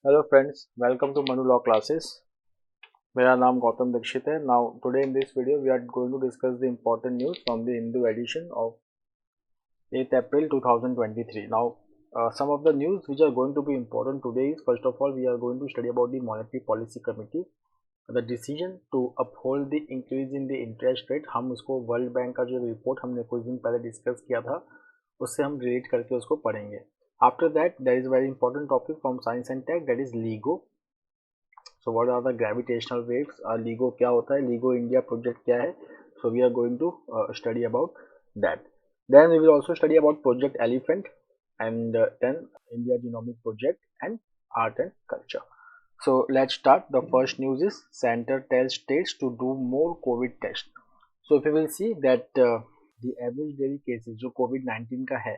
Hello friends, welcome to Manu law classes. मेरा नाम गौतम दीक्षित है। Now today in this video we are going to discuss the important news from the Hindu edition of 8th April 2023. Now, some of the news which are going to be important today is, first of all, we are going to study about the Monetary Policy Committee, the decision to uphold the increase in the interest rate. हम उसको world bank का जो report हमने कुछ दिन पहले discuss किया था उससे हम रिलेट करके उसको पढ़ेंगे. After that, there is a very important topic from Science and Tech, that is LIGO. So what are the gravitational waves? LIGO क्या होता है? LIGO India project क्या है? So we are going to study about that. Then we will also study about Project Elephant, and then India Genomic Project and Art and Culture. So let's start. The first news is Center tells states to do more COVID tests. So if you will see that the average daily cases जो COVID-19 का है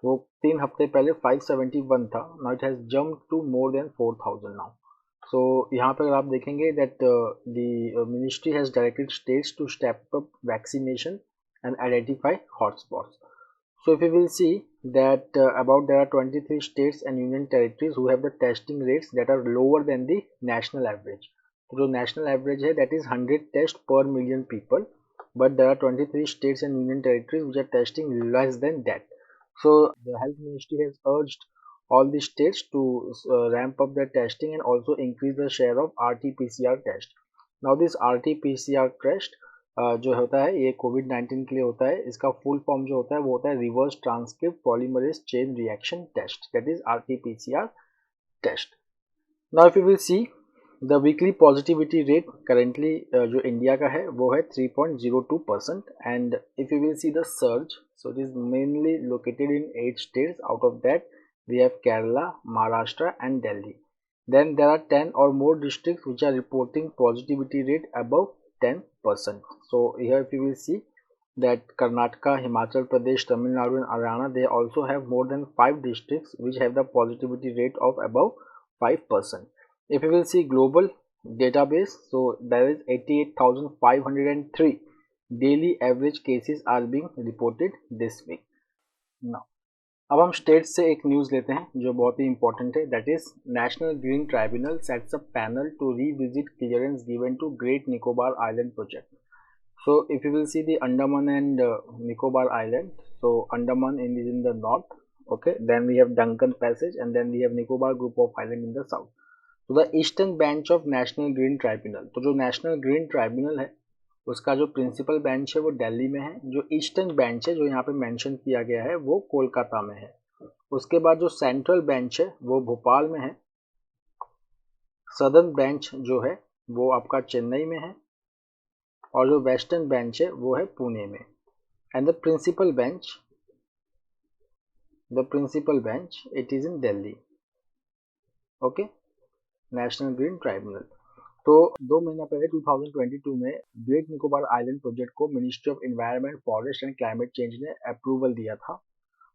वो 3 हफ्ते पहले 571 था. Now it has jumped to more than 4,000 now. So यहाँ पर अगर आप देखेंगे that the ministry has directed states to step up vaccination and identify hotspots. So if you will see that about there are 23 states and union territories who have the testing rates that are lower than the national average. तो जो national average है that is 100 tests per million people, but there are 23 states and union territories which are testing less than that. So the health ministry has urged all the states to ramp up their testing and also increase the share of RT-PCR test. Now this RT-PCR test जो होता है ये कोविड-19 के लिए होता है. इसका full form जो होता है वो होता है reverse transcript polymerase chain reaction test, that is RT-PCR test. Now if you will see the weekly positivity rate currently जो इंडिया का है वो है 3.02%. And if you will see the surge, so it is mainly located in 8 states. Out of that we have Kerala, Maharashtra and Delhi. Then there are 10 or more districts which are reporting positivity rate above 10%. So here if you will see that Karnataka, Himachal Pradesh, Tamil Nadu and Haryana, they also have more than 5 districts which have the positivity rate of above 5%. If you will see global database, so there is 88,503 daily average cases are being reported this week. Now अब हम state से एक news लेते हैं जो बहुत ही important है. That is national green tribunal sets a panel to revisit clearance given to great Nicobar island project. So if you will see the Andaman and Nicobar island, so Andaman is in the north, okay, then we have Duncan Passage and then we have Nicobar group of island in the south. So the eastern bench of National Green Tribunal, तो जो national green tribunal है उसका जो principal bench है वो दिल्ली में है. जो ईस्टर्न बेंच है जो यहाँ पे मेंशन किया गया है वो कोलकाता में है. उसके बाद जो सेंट्रल बेंच है वो भोपाल में है. सदर्न बेंच जो है वो आपका चेन्नई में है और जो वेस्टर्न बेंच है वो है पुणे में. And the principal bench it is in Delhi. Okay, national green tribunal. तो 2 महीना पहले 2022 में ग्रेट निकोबार आइलैंड प्रोजेक्ट को ministry of environment, forest and climate change ने अप्रूवल दिया था.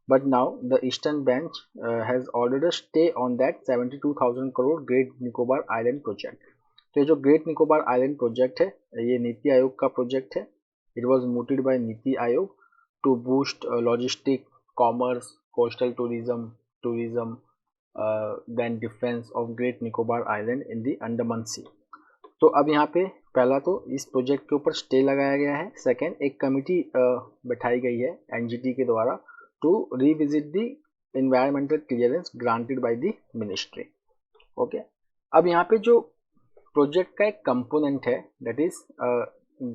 But now the Eastern Bench has ordered a stay on that 72,000 crore Great Nicobar Island project. तो ये जो ग्रेट निकोबार आइलैंड प्रोजेक्ट है ये नीति आयोग का प्रोजेक्ट है. It was motivated by NITI Aayog to boost logistic, commerce, coastal tourism then defence of Great Nicobar Island in the Andaman Sea. तो अब यहाँ पे पहला तो इस प्रोजेक्ट के ऊपर स्टे लगाया गया है. सेकेंड, एक कमिटी बैठाई गई है एनजीटी के द्वारा to revisit the environmental clearance granted by the ministry. Okay, अब यहाँ पे जो प्रोजेक्ट का एक कंपोनेंट है दैट इज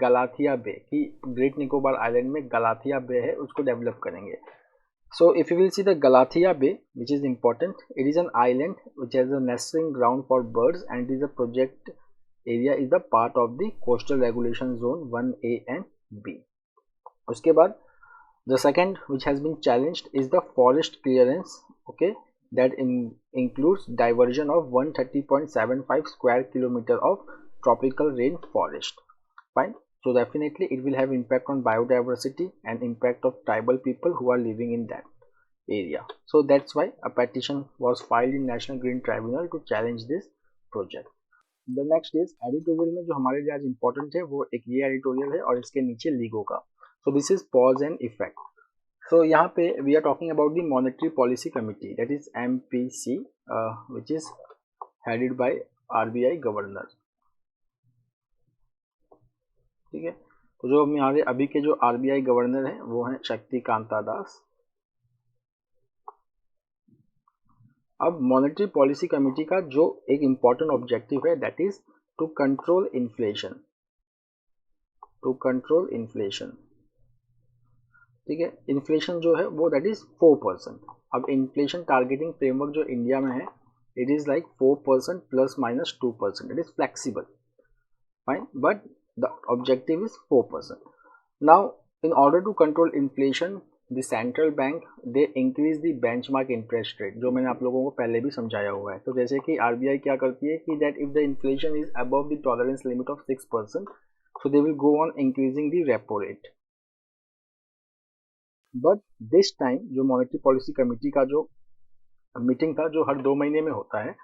गलाथिया बे, कि ग्रेट निकोबार आइलैंड में गलाथिया बे है उसको डेवलप करेंगे. So if you will see the Galathea bay which is important, it is an island which has a nesting ground for birds and it is a project area is the part of the coastal regulation zone 1A and B. उसके बाद the second which has been challenged is the forest clearance, okay, that includes diversion of 130.75 square kilometer of tropical rain forest. Fine. So definitely it will have impact on biodiversity and impact of tribal people who are living in that area. So that's why a petition was filed in National Green Tribunal to challenge this project. The next is editorial में जो हमारे लिए आज important है वो एक ये editorial है और इसके नीचे लीगो का. So this is cause and effect. So यहाँ पे we are talking about the Monetary Policy Committee, that is MPC, which is headed by RBI governor. ठीक है, तो जो हमारे अभी के जो आरबीआई गवर्नर हैं वो हैं शक्तिकांता दास। अब मॉनेटरी पॉलिसी कमेटी का जो एक इम्पॉर्टेंट ऑब्जेक्टिव है that is to control inflation, to control inflation. ठीक है, इन्फ्लेशन जो है वो दैट इज 4%। अब इन्फ्लेशन टारगेटिंग फ्रेमवर्क जो इंडिया में है it is like 4% plus minus 2%, it is flexible, fine, but the objective is 4%. Now in order to control inflation the central bank they increase the benchmark interest rate, जो मैंने आप लोगों को पहले भी समझाया हुआ है। तो जैसे कि आरबीआई क्या करती है कि that if the inflation is above the tolerance limit of 6% so they will go on increasing the repo rate, but this time जो मॉनेटरी पॉलिसी कमेटी का जो मीटिंग था जो हर 2 महीने में होता है,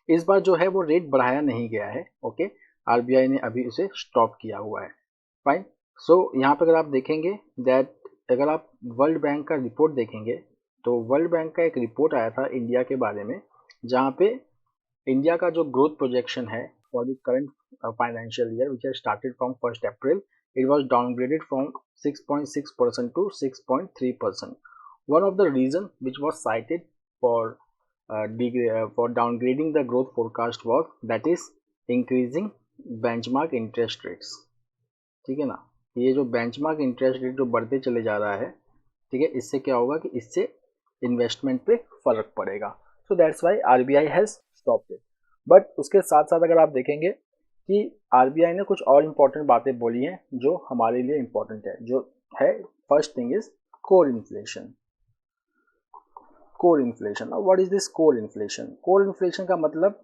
इस बार जो है वो रेट बढ़ाया नहीं गया है। ओके, आरबीआई ने अभी उसे स्टॉप किया हुआ है। फाइन, सो यहाँ पर अगर आप देखेंगे दैट अगर आप वर्ल्ड बैंक का रिपोर्ट देखेंगे तो वर्ल्ड बैंक का एक रिपोर्ट आया था इंडिया के बारे में जहाँ पे इंडिया का जो ग्रोथ प्रोजेक्शन है for the current financial year which has started from 1 April it was downgraded from 6.6% to 6.3%. One of the reason which was cited for for downgrading the growth forecast was that is increasing benchmark interest rates. ठीक है ना, ये जो benchmark interest rate जो बढ़ते चले जा रहा है, ठीक है, इससे क्या होगा कि इससे इन्वेस्टमेंट पे फर्क पड़ेगा। So that's why RBI has stopped it. But उसके साथ साथ अगर आप देखेंगे कि आरबीआई ने कुछ और इम्पोर्टेंट बातें बोली हैं जो हमारे लिए इम्पोर्टेंट है, जो है first thing is core inflation. Core inflation, what is this core inflation? Core inflation का मतलब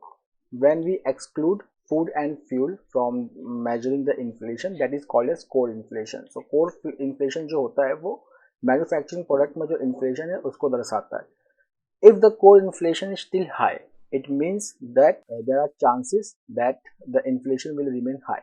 when we exclude food and fuel from measuring the inflation that is called as core inflation. So core inflation जो होता है वो manufacturing product में जो inflation है उसको दर्शाता है। If the core inflation is still high, it means that there are chances that the inflation will remain high.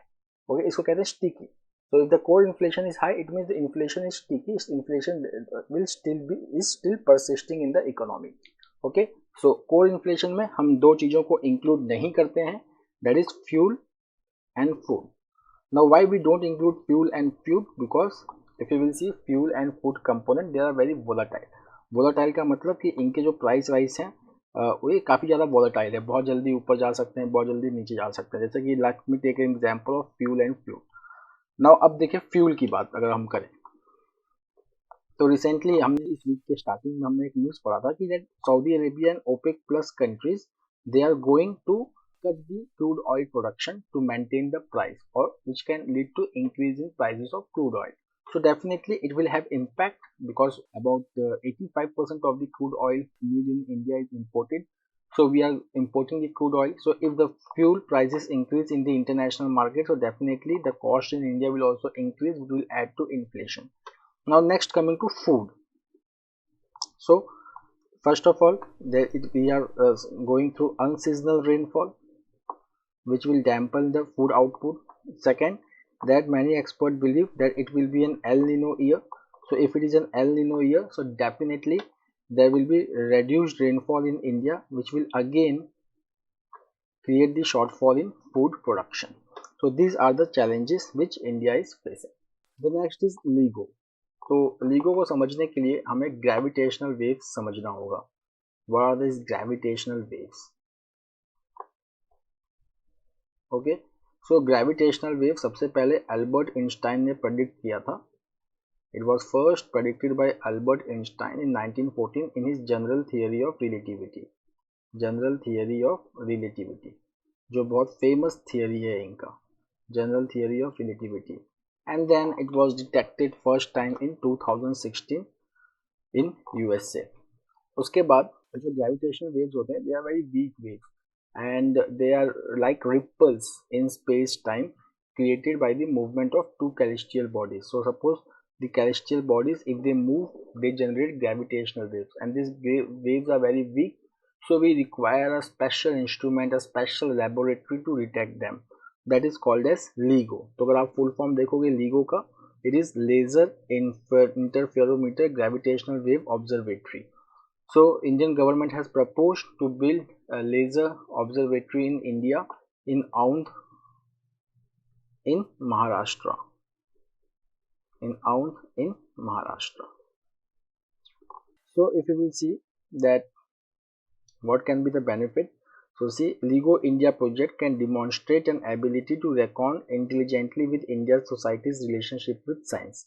Okay, इसको कहते हैं sticky. So if the core inflation is high, it means the inflation is sticky. Inflation will still persisting in the economy. Okay, so core inflation में हम दो चीजों को include नहीं करते हैं, that is fuel and food. Now why we don't include fuel and food? Because if you will see fuel and food component they are very volatile. Volatile का मतलब कि इनके जो प्राइस वाइज हैं वो काफ़ी ज़्यादा volatile है, बहुत जल्दी ऊपर जा सकते हैं, बहुत जल्दी नीचे जा सकते हैं। जैसे कि let me take an example of fuel and fuel. Now अब देखिए फ्यूल की बात अगर हम करें तो रिसेंटली हमने इस वीक के स्टार्टिंग में हमने एक न्यूज़ पढ़ा था कि that Saudi Arabia and OPEC plus countries they are going to cut the crude oil production to maintain the price, or which can lead to increase in prices of crude oil. So definitely it will have impact because about 85% of the crude oil need in India is imported. So we are importing the crude oil. So if the fuel prices increase in the international market, so definitely the cost in India will also increase, which will add to inflation. Now next coming to food. So first of all, we are going through unseasonal rainfall, which will dampen the food output. Second, that many experts believe that it will be an El Nino year. So if it is an El Nino year, so definitely there will be reduced rainfall in India, which will again create the shortfall in food production. So these are the challenges which India is facing. The next is LIGO. तो LIGO को समझने के लिए हमें gravitational waves समझना होगा। What are these gravitational waves? Okay, so gravitational wave सबसे पहले अल्बर्ट आइंस्टाइन ने प्रेडिक्ट किया था। It was first predicted by Albert Einstein in 1914 in his general theory of relativity. General theory of relativity जो बहुत famous theory है इनका, general theory of relativity. And then it was detected first time in 2016 in USA. उसके बाद जो gravitational waves होते हैं they are very weak waves and they are like ripples in space time created by the movement of two celestial bodies. So suppose the celestial bodies, if they move they generate gravitational waves, and these waves are very weak, so we require a special instrument, a special laboratory to detect them. That is called as LIGO. तो अगर आप full form देखोगे LIGO का, it is laser interferometer gravitational wave observatory. So Indian government has proposed to build laser observatory in India in Aundh in Maharashtra. So if you will see that what can be the benefit. So see, LEGO India project can demonstrate an ability to reckon intelligently with India's society's relationship with science.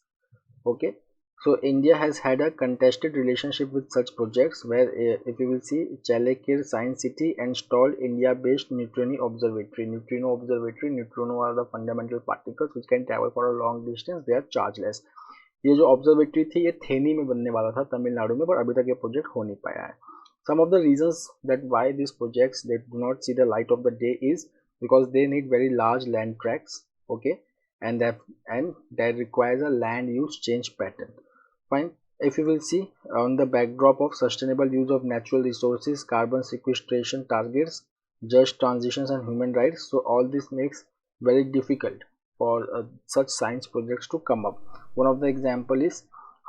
Okay, so India has had a contested relationship with such projects where if you will see, Chalakir Science City installed India-based neutrino observatory. Neutrino are the fundamental particles which can travel for a long distance. They are chargeless. ये जो observatory थी ये थेनी में बनने वाला था तमिलनाडु में, पर अभी तक ये प्रोजेक्ट हो नहीं पाया है. Some of the reasons that why these projects they do not see the light of the day is because they need very large land tracts, okay, and that requires a land use change pattern. Fine. If you will see on the backdrop of sustainable use of natural resources, carbon sequestration targets, just transitions and human rights, so all this makes very difficult for such science projects to come up. One of the example is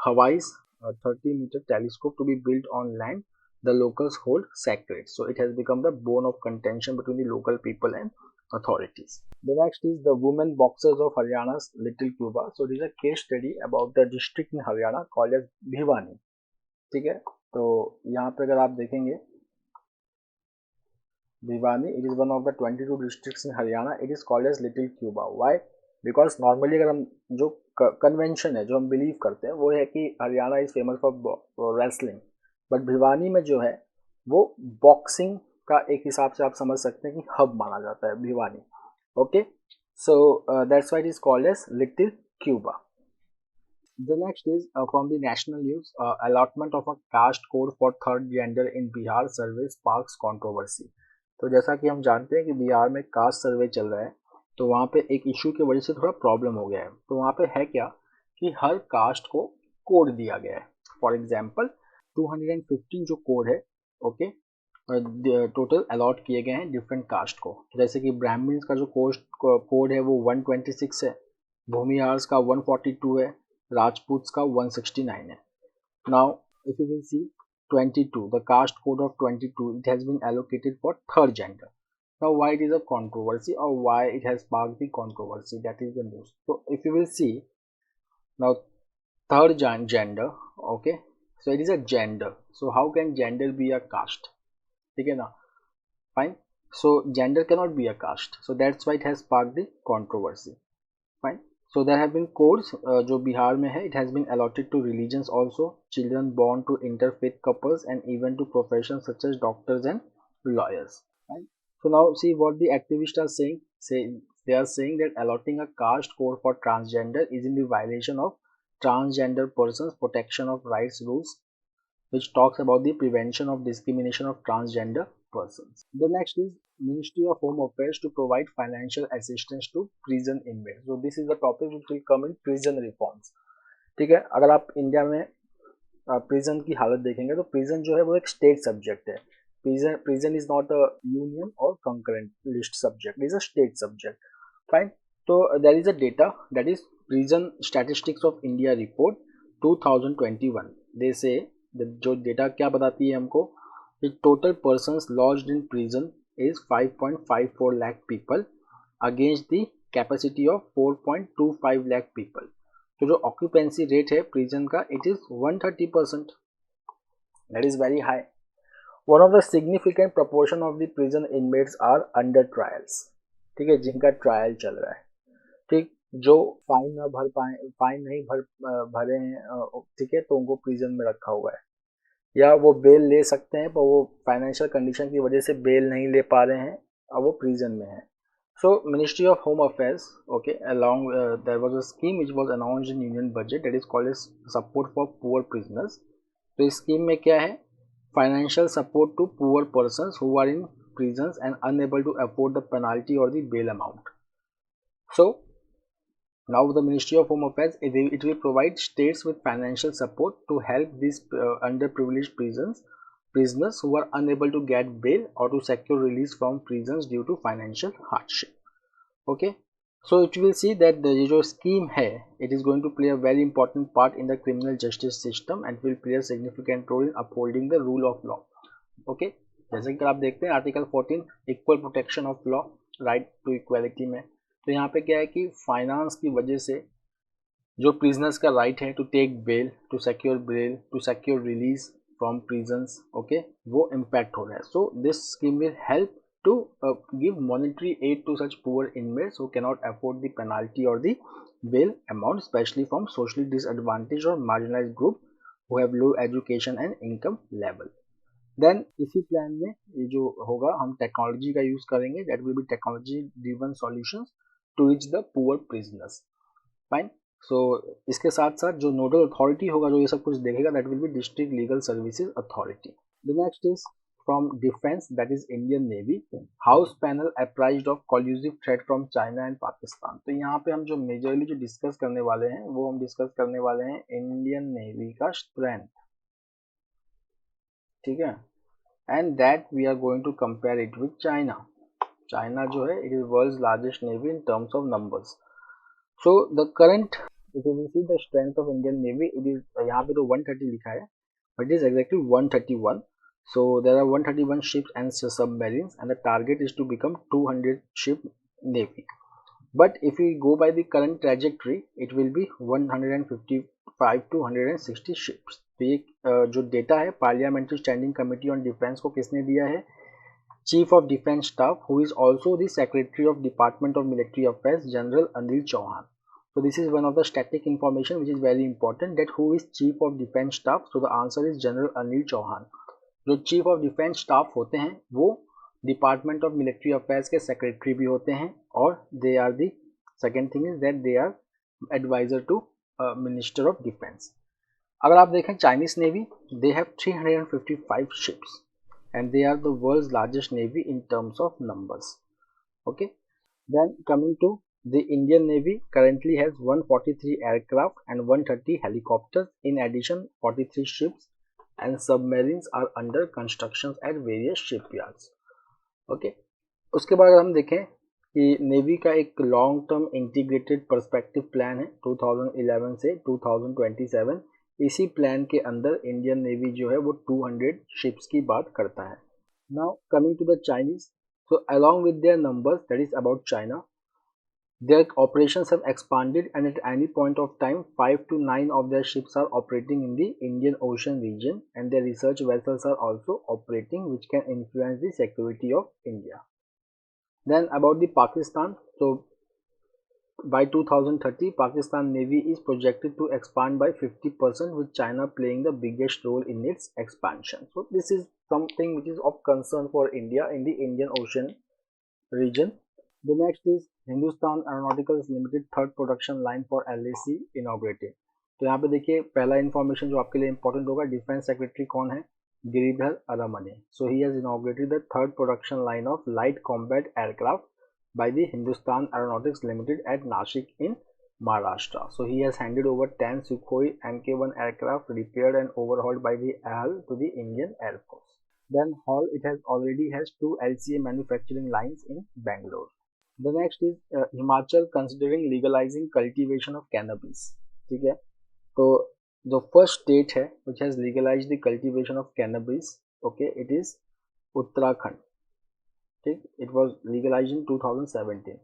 Hawaii's 30-meter telescope to be built on land the locals hold sacred. So it has become the bone of contention between the local people and authorities. The next is the women boxers of Haryana's Little Cuba. So this is a case study about the district in Haryana called as Bhiwani. ठीक है, तो यहाँ पे अगर आप देखेंगे Bhiwani, it is one of the 22 districts in Haryana. It is called as Little Cuba. Why? Because normally अगर हम जो कन्वेंशन है जो हम बिलीव करते हैं वो है कि Haryana is famous for wrestling, but Bhiwani में जो है वो बॉक्सिंग का एक हिसाब से आप समझ सकते हैं कि हब माना जाता है Bhiwani. Okay, so that's why it is called as little Cuba. The next is from the national news, allotment of a caste code for third gender in Bihar survey sparks controversy. तो जैसा कि हम जानते हैं कि बिहार में कास्ट सर्वे चल रहा है, तो वहाँ पे एक इशू की वजह से थोड़ा प्रॉब्लम हो गया है. तो वहाँ पे है क्या कि हर कास्ट को कोड दिया गया है. फॉर एग्जांपल 215 जो कोड है, ओके, टोटल अलॉट किए गए हैं डिफरेंट कास्ट को. जैसे कि ब्राह्मण्स का जो कोड है वो 126 है, भूमिहार्स का 142 है, राजपूत्स का 169 है. Now if you will C 22, the caste code of 22, it has been allocated for third gender. Now why it is a controversy or why it has sparked the controversy, that is the news. So if you will see now third gender, okay, so it is a gender, so how can gender be a caste? ठीक है ना, fine. So gender cannot be a caste, so that's why it has sparked the controversy. Fine. So there have been codes जो बिहार में है. It has been allotted to religions also, children born to interfaith couples and even to professions such as doctors and lawyers. Right? So now see what the activists are saying. They are saying that allotting a caste code for transgender is in the violation of transgender persons protection of rights rules, which talks about the prevention of discrimination of transgender persons. The next is Ministry of Home Affairs to provide financial assistance to prison inmates. So this is the topic which will come in prison reforms. ठीक है, अगर आप India में prison की हालत देखेंगे तो prison जो है वो एक स्टेट सब्जेक्ट है. Prison is not a union और concurrent list subject, is a state subject. Fine. तो there is a data that is prison statistics of India report 2021. They say जो डेटा क्या बताती है हमको कि total persons lodged in prison is 5.54 lakh people against the capacity of 4.25 lakh people. तो जो occupancy rate है प्रिजन का it is 130%. That is very high. One of the significant proportion of the prison inmates are under trials. ठीक है, जिनका trial चल रहा है. ठीक, जो फाइन न भर पाए, फाइन नहीं भरे हैं, ठीक है, तो उनको प्रिजन में रखा हुआ है. या वो बेल ले सकते हैं पर वो फाइनेंशियल कंडीशन की वजह से बेल नहीं ले पा रहे हैं और वो प्रिजन में है. So ministry of home affairs, okay, along there was a scheme which was announced in union budget that is called as support for poor prisoners. तो इस स्कीम में क्या है, financial support to poor persons who are in prisons and unable to afford the penalty और the bail amount. So now the Ministry of Home Affairs, it will provide states with financial support to help these underprivileged prisoners who are unable to get bail or to secure release from prisons due to financial hardship. Okay, so it will see that the जो scheme है it is going to play a very important part in the criminal justice system and will play a significant role in upholding the rule of law. Okay, जैसे कि आप देखते हैं article 14 equal protection of law, right to equality में, तो यहाँ पे क्या है कि फाइनेंस की वजह से जो प्रिजनर्स का राइट है to take bail, to secure release from prisons, okay, वो इम्पैक्ट हो रहा है. So this scheme will help to give monetary aid to such poor inmates who cannot afford the penalty or the bail amount, especially from socially disadvantaged or marginalized group who have low education and income level. Then इसी plan में ये जो होगा हम technology का use करेंगे, that will be technology driven solutions to reach the poor prisoners. Fine. So इसके साथ साथ जो नोडल अथॉरिटी होगा जो ये सब कुछ देखेगा, that will be district legal services authority. The next is from defence, that is Indian Navy. House panel apprised of collusive threat from China and Pakistan. तो यहाँ पे हम जो मेजरली जो डिस्कस करने वाले हैं वो हम डिस्कस करने वाले हैं इंडियन नेवी का स्ट्रेंथ, ठीक है, and that we are going to compare it with China. China जो है it is world's largest navy in terms of numbers. So the current, if you will see the strength of Indian Navy, it is यहाँ पे तो 130 लिखा है, but it is exactly 131. So there are 131 ships and submarines, and the target is to become 200 ship navy. But if we go by the current trajectory, it will be 155 to 160 ships. तो ये जो data है parliamentary standing committee on defence को किसने दिया है? Chief of Defence Staff, who is also the Secretary of Department of Military Affairs, General Anil Chauhan. So this is one of the static information which is very important, that who is Chief of Defence Staff. So the answer is General Anil Chauhan. जो Chief of Defence Staff होते हैं वो Department of Military Affairs के Secretary भी होते हैं, और they are the second thing is that they are advisor to Minister of Defence. अगर आप देखें Chinese navy, they have 355 ships. And they are the world's largest navy in terms of numbers. Okay, then coming to the Indian Navy, currently has 143 aircraft and 130 helicopters. In addition, 43 ships and submarines are under construction at various shipyards. Okay, उसके बाद हम देखें कि navy का एक long term integrated perspective plan है 2011 से 2027. इसी प्लान के अंदर इंडियन नेवी जो है वो 200 शिप्स की बात करता है. Now coming to the Chinese, so along with their numbers, that is about China, their operations have expanded, and at any point of time 5 to 9 of their ships are operating in the Indian Ocean region, and their research vessels are also operating, which can influence the security of India. Then about the Pakistan, so by 2030 Pakistan Navy is projected to expand by 50%, with China playing the biggest role in its expansion. So this is something which is of concern for India in the Indian Ocean region. The next is Hindustan Aeronautics Limited third production line for LAC inaugurated. तो यहाँ पे देखिए पहला information जो आपके लिए important होगा, defence secretary कौन है? Giridhar Aramane. So he has inaugurated the third production line of light combat aircraft by the Hindustan Aeronautics Limited at Nashik in Maharashtra. So he has handed over 10 Sukhoi Mk1 aircraft repaired and overhauled by the AL to the Indian Air Force. Then HAL, it has already has 2 LCA manufacturing lines in Bangalore. The next is Himachal considering legalizing cultivation of cannabis. ठीक है, तो the first state है which has legalized the cultivation of cannabis, okay, it is Uttarakhand. It was legalized in 2017.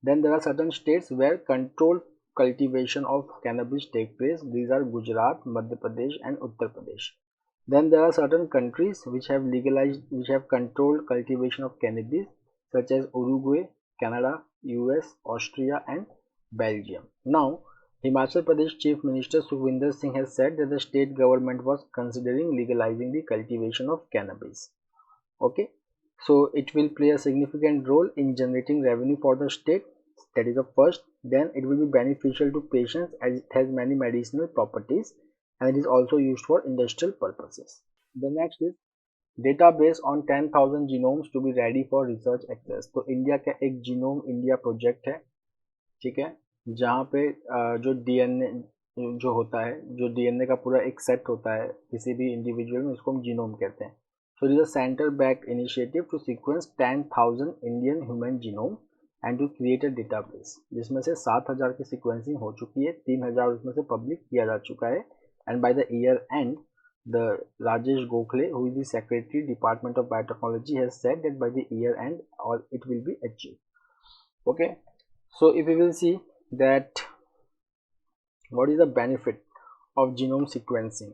Then there are certain states where controlled cultivation of cannabis take place. These are Gujarat, Madhya Pradesh and Uttar Pradesh. Then there are certain countries which have legalized, which have controlled cultivation of cannabis, such as Uruguay, Canada, US, Austria and Belgium. Now Himachal Pradesh Chief Minister Sukhvinder Singh has said that the state government was considering legalizing the cultivation of cannabis. Okay, so it will play a significant role in generating revenue for the state. That is the first. Then it will be beneficial to patients as it has many medicinal properties, and it is also used for industrial purposes. The next is database on 10,000 genomes to be ready for research access. तो India का एक genome India project है, ठीक है, जहाँ पे जो DNA जो होता है, जो डीएनए का पूरा एक सेट होता है किसी भी इंडिविजुअल में, उसको हम जीनोम कहते हैं. So it is a center-backed initiative to sequence 10,000 Indian human genome and to create a database, जिसमें से 7,000 की सीक्वेंसिंग हो चुकी है, 3,000 उसमें से पब्लिक किया जा चुका है, and by the year end the Rajesh Gokhale, who is the Secretary, Department of Biotechnology, has said that by the year end, all it will be achieved. Okay, so if we will see that what is the benefit of genome sequencing.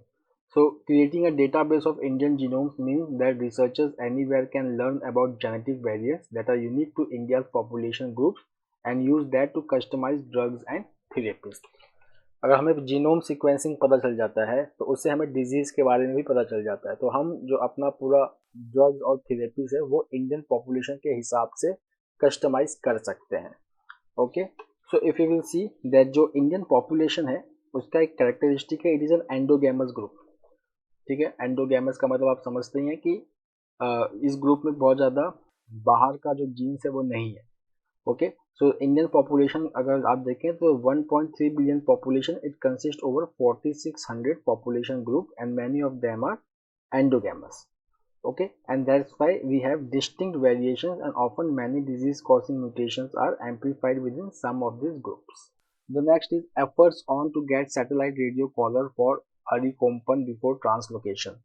So creating a database of Indian genomes means that researchers anywhere can learn about genetic variants that are unique to India's population groups and use that to customize drugs and therapies. अगर हमें genome sequencing पता चल जाता है तो उससे हमें disease के बारे में भी पता चल जाता है, तो हम जो अपना पूरा ड्रग्स और थेरेपीज है वो इंडियन पॉपुलेशन के हिसाब से कस्टमाइज कर सकते हैं. Okay, so if you will see that जो इंडियन पॉपुलेशन है उसका एक कैरेक्टरिस्टिक है, it is N endogamous group. ठीक है, एंडोगेमस का मतलब आप समझते हैं कि इस ग्रुप में बहुत ज़्यादा बाहर का जो जीन्स है वो नहीं है. ओके, सो इंडियन पॉपुलेशन अगर आप देखें तो 1.3 billion population, it consist over 4600 population group and many of them are endogamous. Okay, and that's why we have distinct variations and often many disease causing mutations are amplified within some of these groups. The next is efforts on to get satellite radio caller for Areekompan before translocation.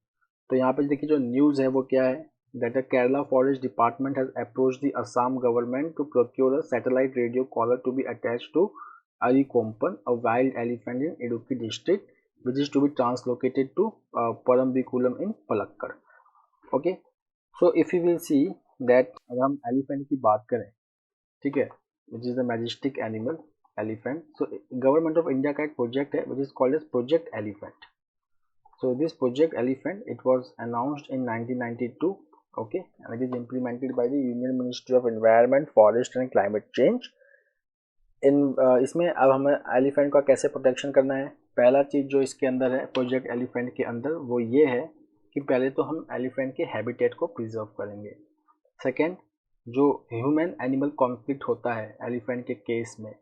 तो यहाँ पे देखिए जो news है वो क्या है, that the Kerala Forest Department has approached the Assam government to procure a satellite radio collar to be attached to Areekompan, a wild elephant in Idukki district, which is to be translocated to Parambikulam in Palakkad. Okay, so if you will see that अगर हम elephant की बात करें, ठीक है, which is the majestic animal elephant. So government of India का एक project है which is called as project elephant. So this project elephant it was announced in 1992. Okay, and it is implemented by the union ministry of environment, forest and climate change. इसमें अब हमें elephant का कैसे protection करना है. पहला चीज़ जो इसके अंदर है प्रोजेक्ट एलिफेंट के अंदर वो ये है कि पहले तो हम एलिफेंट के हैबिटेट को प्रिजर्व करेंगे. सेकेंड, जो ह्यूमन एनिमल कॉन्फ्लिक्ट होता है एलिफेंट के केस में,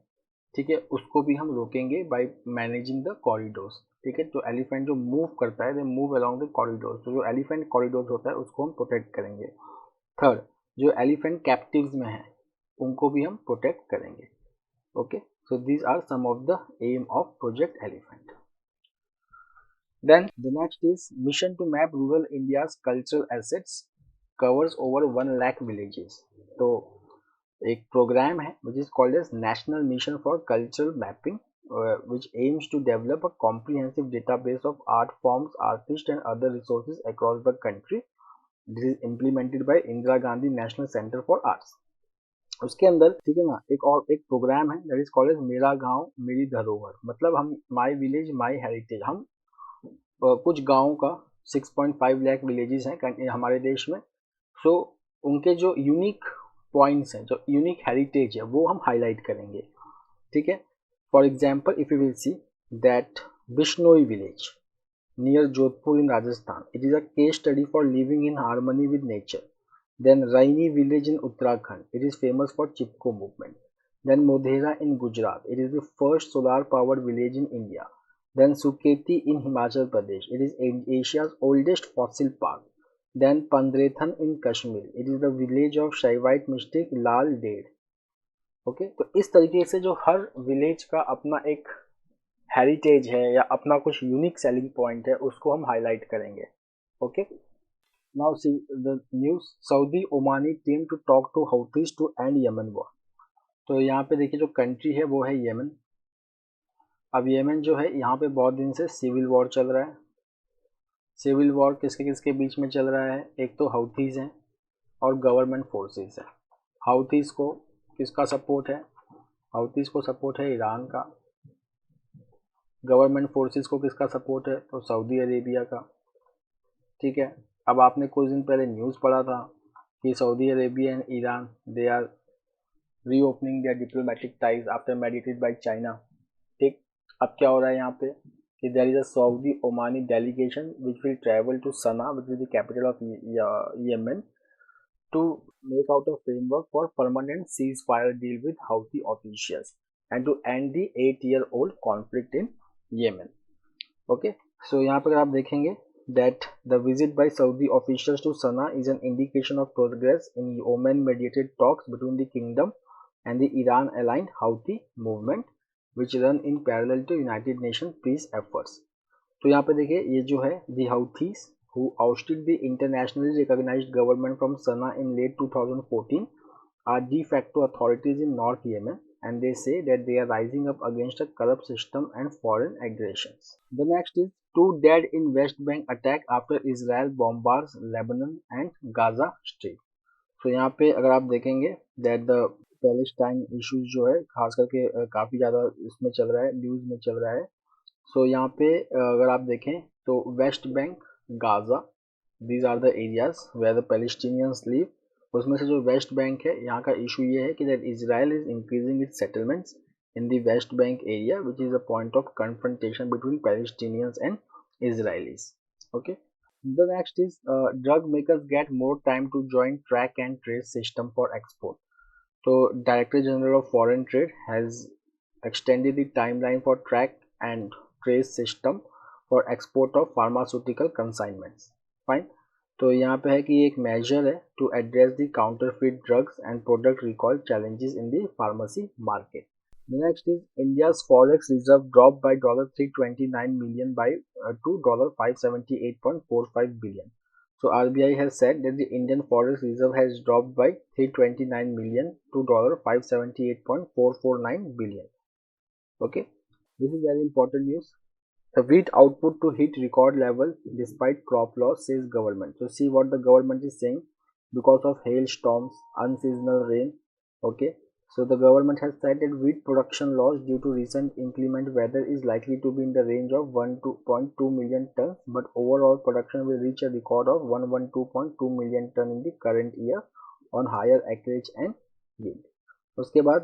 ठीक है, उसको भी हम रोकेंगे बाय मैनेजिंग द कॉरिडोर्स. ठीक है, तो एलिफेंट जो मूव करता है they move along the corridors, तो जो एलिफेंट कॉरिडोर्स होता है उसको हम प्रोटेक्ट करेंगे. थर्ड, जो एलिफेंट कैप्टिव्स में है उनको भी हम प्रोटेक्ट करेंगे. Okay, so these are some of the aim of Project Elephant. Then the next is mission to map rural India's cultural assets, covers over 1 lakh villages. तो एक प्रोग्राम है which is called as National Mission for Cultural Mapping, which aims to develop a comprehensive database of art forms, artists and other resources across the country. This is implemented by Indira Gandhi National Center for Arts. उसके अंदर, ठीक है ना, एक और एक programme है that is called as मेरा गांव मेरी धरोहर. मतलब हम माई विलेज माई हेरिटेज, हम कुछ गाँव का 6.5 लाख विलेजेस हैं हमारे देश में. सो उनके जो यूनिक पॉइंट्स हैं, जो यूनिक हेरिटेज है वो हम हाईलाइट करेंगे. ठीक है, for example if you will see that Bishnoi village near Jodhpur in Rajasthan, it is a case study for living in harmony with nature. Then Raini village in Uttarakhand, it is famous for Chipko movement. Then Modhera in Gujarat, it is the first solar powered village in India. Then Suketi in Himachal Pradesh, it is Asia's oldest fossil park. Then Pandrethan in Kashmir, it is the village of Shaivite mystic Lal Ded. Okay, तो इस तरीके से जो हर village का अपना एक heritage है या अपना कुछ यूनिक सेलिंग पॉइंट है उसको हम हाईलाइट करेंगे. Okay, now see the news. Saudi Omani team to talk to Houthis to end Yemen war. तो यहाँ पे देखिए जो कंट्री है वो है यमन. अब यमन जो है यहाँ पे बहुत दिन से सिविल वॉर चल रहा है. सिविल वॉर किसके किसके बीच में चल रहा है, एक तो हौथीज हैं और गवर्नमेंट फोर्सेस है. हौथीज को किसका सपोर्ट है, हौथीज को सपोर्ट है ईरान का. गवर्नमेंट फोर्सेस को किसका सपोर्ट है, तो सऊदी अरेबिया का. ठीक है, अब आपने कुछ दिन पहले न्यूज़ पढ़ा था कि Saudi Arabia and Iran they are reopening their diplomatic ties after mediated by China. ठीक, अब क्या हो रहा है यहाँ पे कि there is a Saudi Omani delegation which will travel to Sanaa which is the capital of Yemen to make out a framework for permanent ceasefire deal with Houthi officials and to end the 8-year-old conflict in Yemen. Okay, so यहाँ पर आप देखेंगे that the visit by Saudi officials to Sana'a is an indication of progress in Oman-mediated talks between the kingdom and the Iran-aligned Houthi movement, which run in parallel to United Nations peace efforts. तो यहाँ पे देखिए ये जो है the हाउथीज who ousted the internationally recognized government from Sanaa in late 2014 are de facto authorities in North Yemen, and they say that they are rising up against a corrupt system and foreign aggressions. The next is two dead in West Bank attack after Israel bombards Lebanon and Gaza Strip. तो यहाँ पे अगर आप देखेंगे that the Palestine issues जो है खास करके काफ़ी ज़्यादा इसमें चल रहा है, न्यूज़ में चल रहा है. सो यहाँ पे अगर आप देखें तो West Bank, Gaza, these are the areas where the Palestinians live. उसमें से जो वेस्ट बैंक है यहाँ का इशू ये है कि that Israel is increasing its settlements in the West Bank area which is a point of confrontation between Palestinians and Israelis. Okay. The next is drug makers get more time to join track and trace system for export. So Director General of Foreign Trade has extended the timeline for track and trace system for export of pharmaceutical consignments. Fine. तो यहाँ पे है कि एक measure है to address the counterfeit drugs and product recall challenges in the pharmacy market. The next is India's forex reserve dropped by $329 million to $578.45 billion. So RBI has said that the Indian forex reserve has dropped by $329 million to $578.449 billion. Okay, this is very important news. The wheat output to hit record level despite crop loss, says government. So see what the government is saying. Because of hailstorms, unseasonal rain. Okay, so the government has said that wheat production loss due to recent inclement weather is likely to be in the range of 1.2 million tons, but overall production will reach a record of 112.2 million tons in the current year on higher acreage and yield. उसके बाद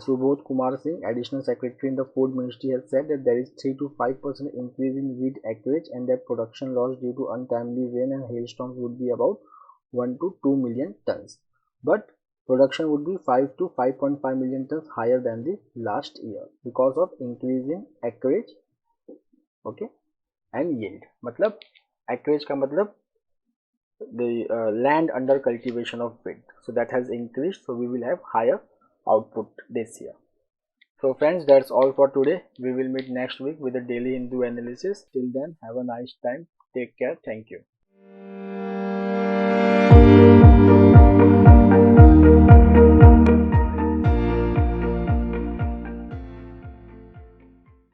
Subodh Kumar Singh, additional secretary in the food ministry, has said that there is 3 to 5% increase in wheat acreage and that production loss due to untimely rain and hailstorms would be about 1 to 2 million tons, but production would be 5 to 5.5 million tons higher than the last year because of increase in acreage, okay, and yield. मतलब acreage का मतलब the land under cultivation of wheat, so that has increased, so we will have higher output this year. So friends, that's all for today. We will meet next week with a daily Hindu analysis. Till then, have a nice time. Take care. Thank you.